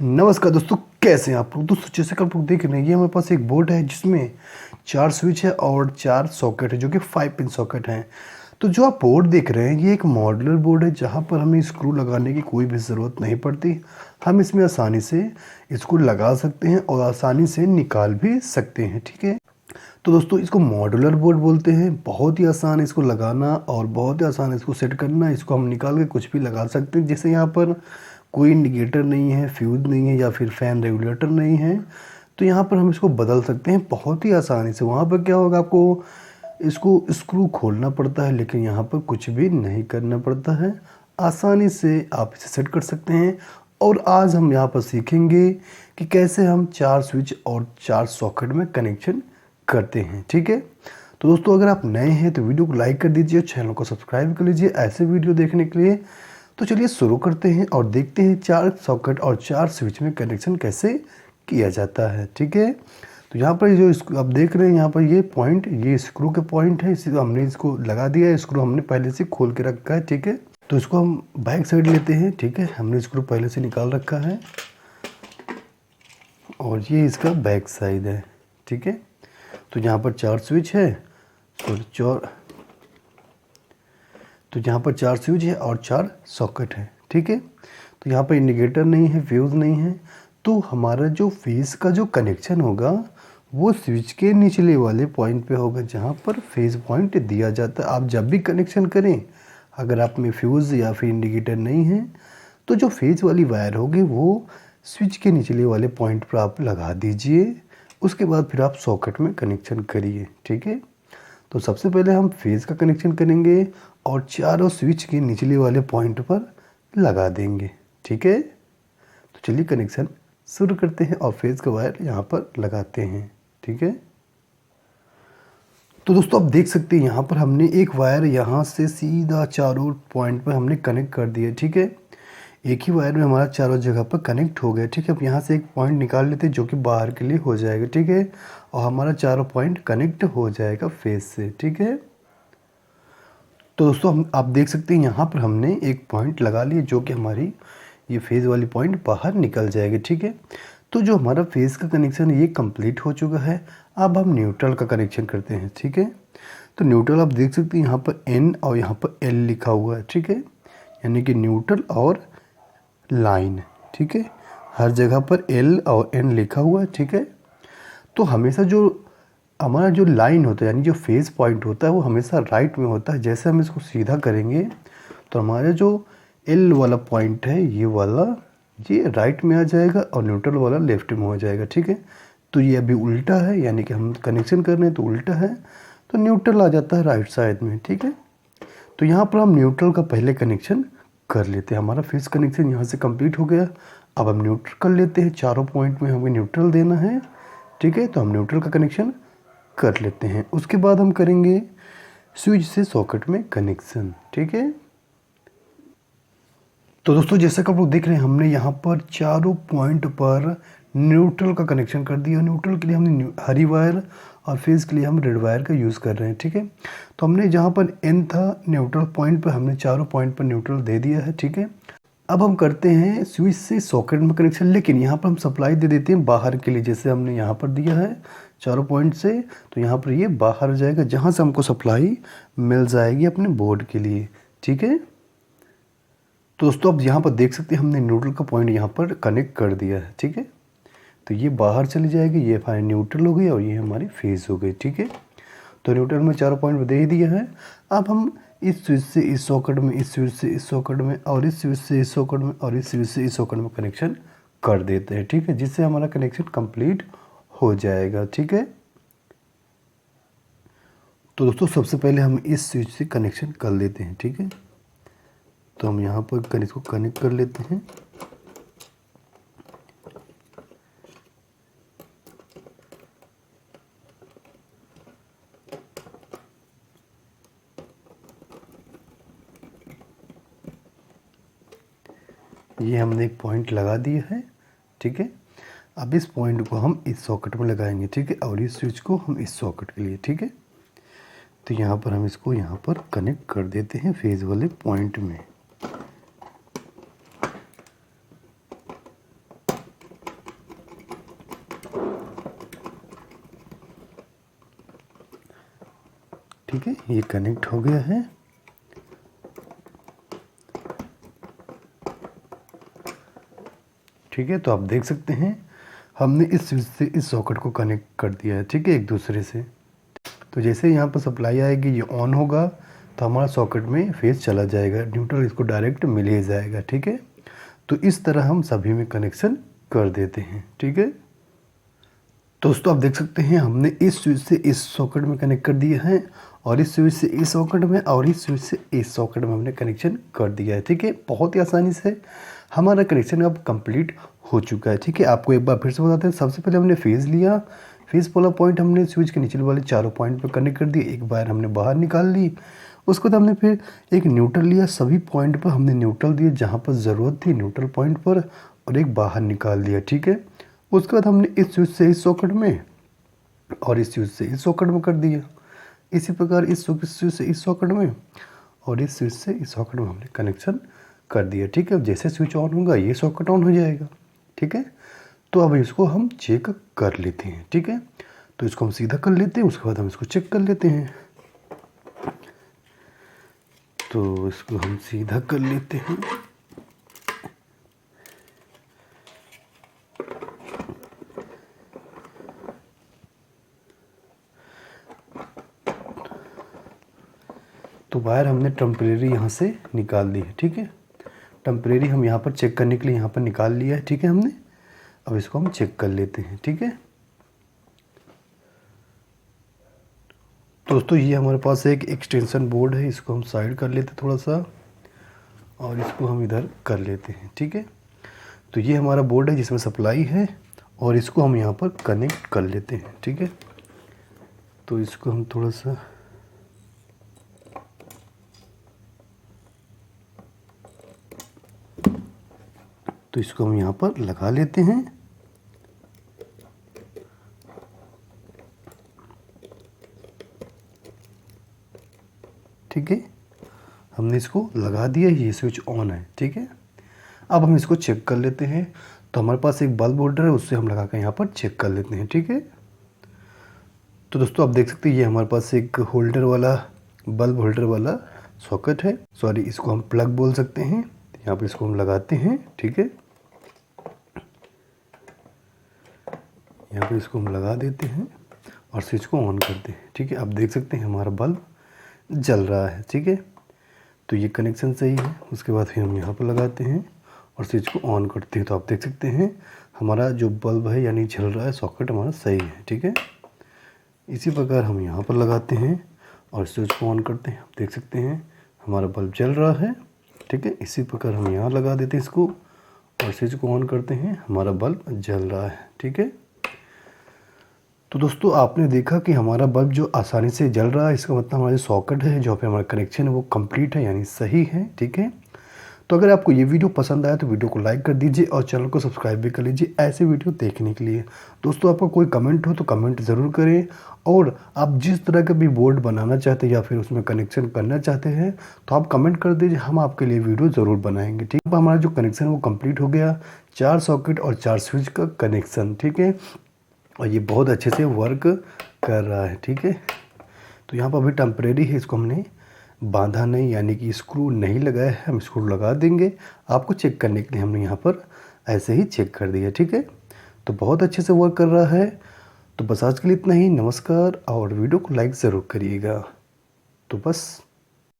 नमस्कार दोस्तों, कैसे हैं आप लोग। दोस्तों जैसे कि आप लोग देख रहे हैं, ये हमारे पास एक बोर्ड है जिसमें 4 स्विच है और 4 सॉकेट है जो कि 5 पिन सॉकेट हैं। तो जो आप बोर्ड देख रहे हैं ये एक मॉड्यूलर बोर्ड है जहाँ पर हमें स्क्रू लगाने की कोई भी ज़रूरत नहीं पड़ती। हम इसमें आसानी से स्क्रू लगा सकते हैं और आसानी से निकाल भी सकते हैं, ठीक है। तो दोस्तों इसको मॉड्यूलर बोर्ड बोलते हैं। बहुत ही आसान है इसको लगाना और बहुत ही आसान है इसको सेट करना। इसको हम निकाल के कुछ भी लगा सकते हैं। जैसे यहाँ पर कोई इंडिकेटर नहीं है, फ्यूज़ नहीं है या फिर फ़ैन रेगुलेटर नहीं है, तो यहाँ पर हम इसको बदल सकते हैं बहुत ही आसानी से। वहाँ पर क्या होगा, आपको इसको स्क्रू खोलना पड़ता है, लेकिन यहाँ पर कुछ भी नहीं करना पड़ता है। आसानी से आप इसे सेट कर सकते हैं। और आज हम यहाँ पर सीखेंगे कि कैसे हम 4 स्विच और 4 सॉकेट में कनेक्शन करते हैं, ठीक है। तो दोस्तों अगर आप नए हैं तो वीडियो को लाइक कर दीजिए, चैनल को सब्सक्राइब कर लीजिए ऐसे वीडियो देखने के लिए। तो चलिए शुरू करते हैं और देखते हैं 4 सॉकेट और 4 स्विच में कनेक्शन कैसे किया जाता है, ठीक है। तो यहाँ पर जो आप देख रहे हैं, यहाँ पर ये पॉइंट, ये स्क्रू के पॉइंट है। इसी हमने इसको लगा दिया है। स्क्रू हमने पहले से खोल के रखा है, ठीक है। तो इसको हम बैक साइड लेते हैं, ठीक है। हमने स्क्रू पहले से निकाल रखा है और ये इसका बैक साइड है, ठीक है। तो यहाँ पर 4 स्विच है तो यहाँ पर 4 स्विच है और 4 सॉकेट है, ठीक है। तो यहाँ पर इंडिकेटर नहीं है, फ्यूज़ नहीं है। तो हमारा जो फेज़ का जो कनेक्शन होगा वो स्विच के निचले वाले पॉइंट पे होगा जहाँ पर फेज़ पॉइंट दिया जाता है। आप जब भी कनेक्शन करें, अगर आप में फ्यूज़ या फिर इंडिकेटर नहीं है तो जो फेज़ वाली वायर होगी वो स्विच के निचले वाले पॉइंट पर आप लगा दीजिए। उसके बाद फिर आप सॉकेट में कनेक्शन करिए, ठीक है। तो सबसे पहले हम फेज़ का कनेक्शन करेंगे और चारों स्विच के निचले वाले पॉइंट पर लगा देंगे, ठीक है। तो चलिए कनेक्शन शुरू करते हैं और फेज़ का वायर यहाँ पर लगाते हैं, ठीक है। तो दोस्तों आप देख सकते हैं यहाँ पर हमने एक वायर यहाँ से सीधा चारों पॉइंट पर हमने कनेक्ट कर दिया, ठीक है। एक ही वायर में हमारा चारों जगह पर कनेक्ट हो गया, ठीक है। अब यहाँ से एक पॉइंट निकाल लेते हैं जो कि बाहर के लिए हो जाएगा, ठीक है। और हमारा चारों पॉइंट कनेक्ट हो जाएगा फेज़ से, ठीक है। तो दोस्तों आप देख सकते हैं यहाँ पर हमने एक पॉइंट लगा लिया जो कि हमारी ये फेज़ वाली पॉइंट बाहर निकल जाएगी, ठीक है। तो जो हमारा फेज़ का कनेक्शन ये कंप्लीट हो चुका है। अब हम न्यूट्रल का कनेक्शन करते हैं, ठीक है। तो न्यूट्रल आप देख सकते हैं यहाँ पर N और यहाँ पर L लिखा हुआ है, ठीक है। यानी कि न्यूट्रल और लाइन, ठीक है। हर जगह पर L और N लिखा हुआ है, ठीक है। तो हमेशा जो हमारा जो लाइन होता है यानी जो फेज़ पॉइंट होता है वो हमेशा राइट में होता है। जैसे हम इसको सीधा करेंगे तो हमारा जो L वाला पॉइंट है ये वाला ये राइट में आ जाएगा और न्यूट्रल वाला लेफ्ट में हो जाएगा, ठीक है। तो ये अभी उल्टा है, यानी कि हम कनेक्शन कर रहे हैं तो उल्टा है, तो न्यूट्रल आ जाता है राइट साइड में, ठीक है। तो यहाँ पर हम न्यूट्रल का पहले कनेक्शन कर लेते हैं। हमारा फेज़ कनेक्शन यहाँ से कंप्लीट हो गया। अब हम न्यूट्रल कर लेते हैं। चारों पॉइंट में हमें न्यूट्रल देना है, ठीक है। तो हम न्यूट्रल का कनेक्शन कर लेते हैं। उसके बाद हम करेंगे स्विच से सॉकेट में कनेक्शन, ठीक है। तो दोस्तों जैसा कि आप लोग देख रहे हैं, हमने यहाँ पर चारों पॉइंट पर न्यूट्रल का कनेक्शन कर दिया। न्यूट्रल के लिए हमने हरी वायर और फेज़ के लिए हम रेड वायर का यूज़ कर रहे हैं, ठीक है। तो हमने जहाँ पर N था न्यूट्रल पॉइंट पर हमने चारों पॉइंट पर न्यूट्रल दे दिया है, ठीक है। अब हम करते हैं स्विच से सॉकेट में कनेक्शन, लेकिन यहाँ पर हम सप्लाई दे देते हैं बाहर के लिए। जैसे हमने यहाँ पर दिया है चारों पॉइंट से, तो यहाँ पर ये बाहर जाएगा जहाँ से हमको सप्लाई मिल जाएगी अपने बोर्ड के लिए, ठीक है। तो दोस्तों अब यहाँ पर देख सकते हैं हमने न्यूट्रल का पॉइंट यहाँ पर कनेक्ट कर दिया है, ठीक है। तो ये बाहर चली जाएगी, ये हमारी न्यूट्रल हो गई और ये हमारी फेज़ हो गई, ठीक है। तो न्यूट्रल में चारों पॉइंट दे ही दिया है। अब हम इस स्विच से इस सॉकेट में, इस स्विच से इस सॉकेट में और इस स्विच से इस सॉकेट में और इस स्विच से इस सॉकेट में कनेक्शन कर देते हैं, ठीक है। जिससे हमारा कनेक्शन कंप्लीट हो जाएगा, ठीक है। तो दोस्तों सबसे पहले हम इस स्विच से कनेक्शन कर लेते हैं, ठीक है। तो हम यहाँ पर इसको कनेक्ट कर लेते हैं। ये हमने एक पॉइंट लगा दिया है, ठीक है। अब इस पॉइंट को हम इस सॉकेट में लगाएंगे, ठीक है। और इस स्विच को हम इस सॉकेट के लिए, ठीक है। तो यहाँ पर हम इसको यहाँ पर कनेक्ट कर देते हैं फेज़ वाले पॉइंट में। ठीक है, ये कनेक्ट हो गया है। ठीक है, तो आप देख सकते हैं हमने इस स्विच से इस सॉकेट को कनेक्ट कर दिया है, ठीक है, एक दूसरे से। तो जैसे यहाँ पर सप्लाई आएगी, ये ऑन होगा तो हमारा सॉकेट में फेज चला जाएगा, न्यूट्रल इसको डायरेक्ट मिल ही जाएगा। ठीक है, तो इस तरह हम सभी में कनेक्शन कर देते हैं। ठीक है दोस्तों, आप देख सकते हैं हमने इस स्विच से इस सॉकेट में कनेक्ट कर दिया है और इस स्विच से इस सॉकेट में और इस स्विच से इस सॉकेट में हमने कनेक्शन कर दिया है। ठीक है, बहुत ही आसानी से हमारा कनेक्शन अब कंप्लीट हो चुका है। ठीक है, आपको एक बार फिर से बताते हैं। सबसे पहले हमने फेज़ लिया, फेज़ वाला पॉइंट हमने स्विच के नीचे वाले चारों पॉइंट पर कनेक्ट कर दिए, एक वायर हमने बाहर निकाल ली। उसके बाद हमने फिर एक न्यूट्रल लिया, सभी पॉइंट पर हमने न्यूट्रल दिए जहाँ पर ज़रूरत थी न्यूट्रल पॉइंट पर, और एक बाहर निकाल दिया। ठीक है, उसके बाद हमने इस स्विच से इस सॉकेट में और इस स्विच से इस सॉकेट में कर दिया। इसी प्रकार इस स्विच से इस सॉकेट में और इस स्विच से इस सॉकेट में हमने कनेक्शन कर दिया। ठीक है, जैसे स्विच ऑन होगा ये सॉकेट ऑन हो जाएगा। ठीक है, तो अब इसको हम चेक कर लेते हैं। ठीक है, तो इसको हम सीधा कर लेते हैं, उसके बाद हम इसको चेक कर लेते हैं। तो इसको हम सीधा कर लेते हैं। तो वायर हमने टेम्परेरी यहाँ से निकाल दी है। ठीक है, टेम्परेरी हम यहाँ पर चेक करने के लिए यहाँ पर निकाल लिया है। ठीक है, हमने अब इसको हम चेक कर लेते हैं। ठीक है दोस्तों, ये हमारे पास एक एक्सटेंशन बोर्ड है, इसको हम साइड कर लेते थोड़ा सा और इसको हम इधर कर लेते हैं। ठीक है, तो ये हमारा बोर्ड है जिसमें सप्लाई है और इसको हम यहाँ पर कनेक्ट कर लेते हैं। ठीक है, तो इसको हम थोड़ा सा तो इसको हम यहाँ पर लगा लेते हैं। ठीक है, हमने इसको लगा दिया, ये स्विच ऑन है। ठीक है, अब हम इसको चेक कर लेते हैं। तो हमारे पास एक बल्ब होल्डर है, उससे हम लगा कर यहाँ पर चेक कर लेते हैं। ठीक है, तो दोस्तों आप देख सकते हैं ये हमारे पास एक होल्डर वाला बल्ब होल्डर वाला सॉकेट है, सॉरी इसको हम प्लग बोल सकते हैं। यहाँ पर इसको हम लगाते हैं। ठीक है, यहाँ पे इसको हम लगा देते हैं और स्विच को ऑन करते हैं। ठीक है, आप देख सकते हैं हमारा बल्ब जल रहा है। ठीक है, तो ये कनेक्शन सही है। उसके बाद फिर हम यहाँ पर लगाते हैं और स्विच को ऑन करते हैं। तो आप देख सकते हैं हमारा जो बल्ब है यानी जल रहा है, सॉकेट हमारा सही है। ठीक है, इसी प्रकार हम यहाँ पर लगाते हैं और स्विच को ऑन करते हैं। आप देख सकते हैं हमारा बल्ब जल रहा है। ठीक है, इसी प्रकार हम यहाँ लगा देते हैं इसको और स्विच को ऑन करते हैं, हमारा बल्ब जल रहा है। ठीक है, तो दोस्तों आपने देखा कि हमारा बल्ब जो आसानी से जल रहा है, इसका मतलब हमारा जो सॉकेट है, जो पे हमारा कनेक्शन है वो कंप्लीट है यानी सही है। ठीक है, तो अगर आपको ये वीडियो पसंद आया तो वीडियो को लाइक कर दीजिए और चैनल को सब्सक्राइब भी कर लीजिए ऐसे वीडियो देखने के लिए। दोस्तों आपका कोई कमेंट हो तो कमेंट ज़रूर करें, और आप जिस तरह का भी बोर्ड बनाना चाहते हैं या फिर उसमें कनेक्शन करना चाहते हैं तो आप कमेंट कर दीजिए, हम आपके लिए वीडियो ज़रूर बनाएंगे। ठीक है, हमारा जो कनेक्शन है वो कम्प्लीट हो गया, 4 सॉकेट और 4 स्विच का कनेक्शन। ठीक है, और ये बहुत अच्छे से वर्क कर रहा है। ठीक है, तो यहाँ पर अभी टेम्परेरी है, इसको हमने बांधा नहीं यानी कि स्क्रू नहीं लगाया है, हम स्क्रू लगा देंगे। आपको चेक करने के लिए हमने यहाँ पर ऐसे ही चेक कर दिया। ठीक है, तो बहुत अच्छे से वर्क कर रहा है। तो बस आज के लिए इतना ही, नमस्कार, और वीडियो को लाइक ज़रूर करिएगा। तो बस